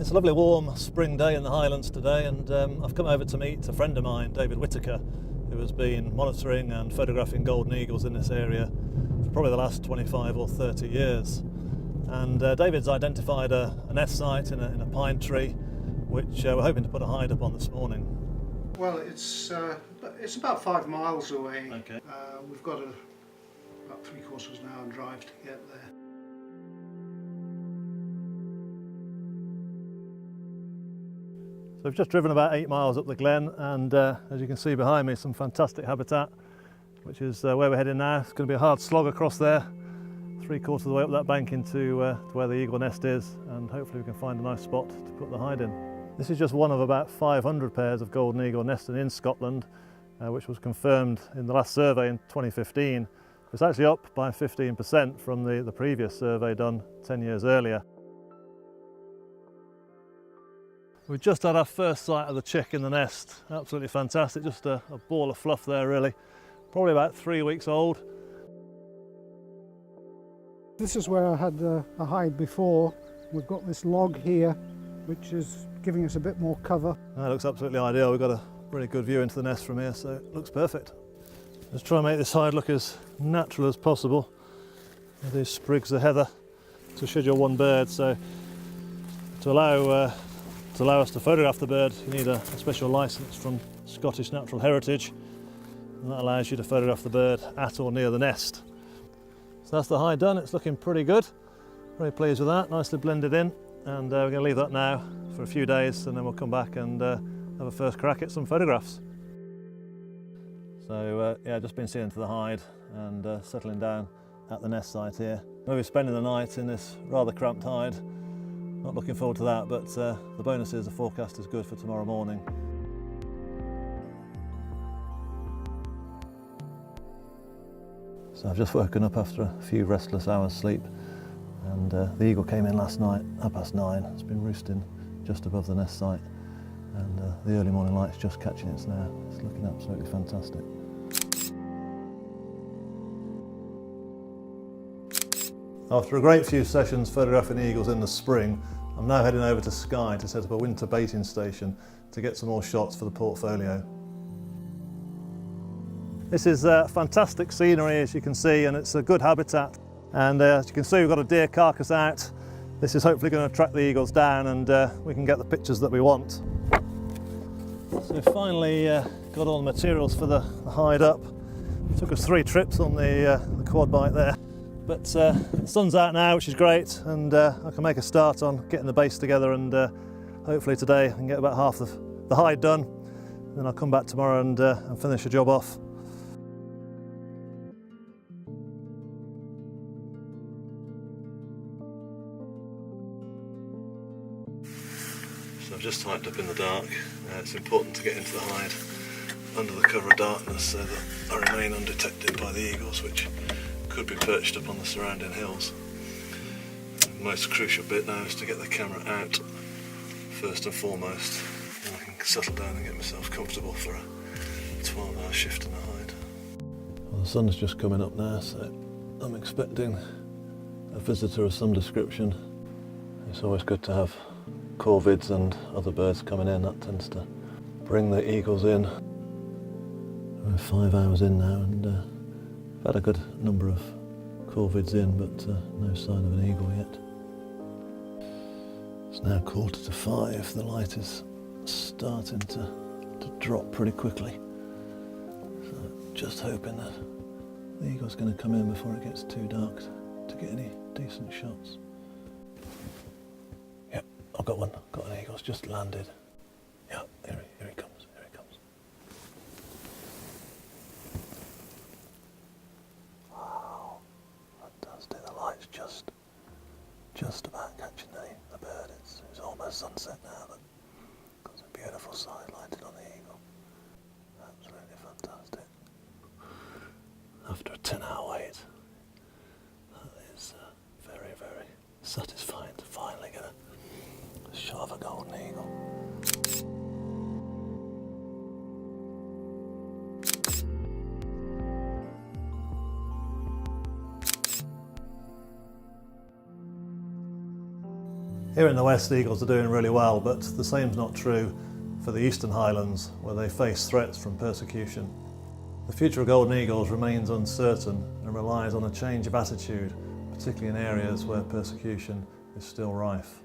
It's a lovely warm spring day in the Highlands today, and I've come over to meet a friend of mine, David Whitaker, who has been monitoring and photographing golden eagles in this area for probably the last 25 or 30 years. And David's identified a nest site in a pine tree, which we're hoping to put a hide up on this morning. Well, it's about 5 miles away. Okay. We've got about 3/4 of an hour drive to get there. So we've just driven about 8 miles up the glen, and as you can see behind me, some fantastic habitat, which is where we're heading now. It's going to be a hard slog across there, 3/4 of the way up that bank into where the eagle nest is, and hopefully we can find a nice spot to put the hide in. This is just one of about 500 pairs of golden eagle nesting in Scotland, which was confirmed in the last survey in 2015. It's actually up by 15% from the previous survey done 10 years earlier. We've just had our first sight of the chick in the nest. Absolutely fantastic, just a ball of fluff there really. Probably about 3 weeks old. This is where I had a hide before. We've got this log here, which is giving us a bit more cover. That looks absolutely ideal. We've got a really good view into the nest from here, so it looks perfect. Let's try and make this hide look as natural as possible. With these sprigs of heather to schedule one bird, so to allow us to photograph the bird, you need a special licence from Scottish Natural Heritage, and that allows you to photograph the bird at or near the nest. So that's the hide done. It's looking pretty good. Very pleased with that, nicely blended in, and we're going to leave that now for a few days, and then we'll come back and have a first crack at some photographs. So yeah, just been seeing to the hide and settling down at the nest site here. We'll be spending the night in this rather cramped hide. Not looking forward to that, but the bonus is the forecast is good for tomorrow morning. So I've just woken up after a few restless hours sleep, and the eagle came in last night, 9:30. It's been roosting just above the nest site, and the early morning light's just catching its now. It's looking absolutely fantastic. After a great few sessions photographing eagles in the spring, I'm now heading over to Skye to set up a winter baiting station to get some more shots for the portfolio. This is fantastic scenery, as you can see, and it's a good habitat. And as you can see, we've got a deer carcass out. This is hopefully going to attract the eagles down, and we can get the pictures that we want. So finally got all the materials for the hide up. It took us 3 trips on the quad bike there. But the sun's out now, which is great, and I can make a start on getting the base together, and hopefully today I can get about half the hide done. Then I'll come back tomorrow and finish the job off. So I've just hiked up in the dark. It's important to get into the hide under the cover of darkness so that I remain undetected by the eagles, which could be perched up on the surrounding hills. The most crucial bit now is to get the camera out first and foremost, and I can settle down and get myself comfortable for a 12-hour shift in the hide. Well, the sun's just coming up now, so I'm expecting a visitor of some description. It's always good to have corvids and other birds coming in. That tends to bring the eagles in. We're 5 hours in now, and I've had a good number of corvids in, but no sign of an eagle yet. It's now 4:45. The light is starting to drop pretty quickly. So just hoping that the eagle's going to come in before it gets too dark to get any decent shots. Yep, I've got one. Got an eagle. It's just landed. Yeah, here he comes. Here he comes. Wow, fantastic. The light's just about catching the bird. It's almost sunset now, but got a beautiful side lighted on the eagle. Absolutely fantastic. After a 10-hour wait, that is very, very satisfying to finally get a shot of a golden eagle. Here in the west, eagles are doing really well, but the same's not true for the Eastern Highlands, where they face threats from persecution. The future of golden eagles remains uncertain and relies on a change of attitude, particularly in areas where persecution is still rife.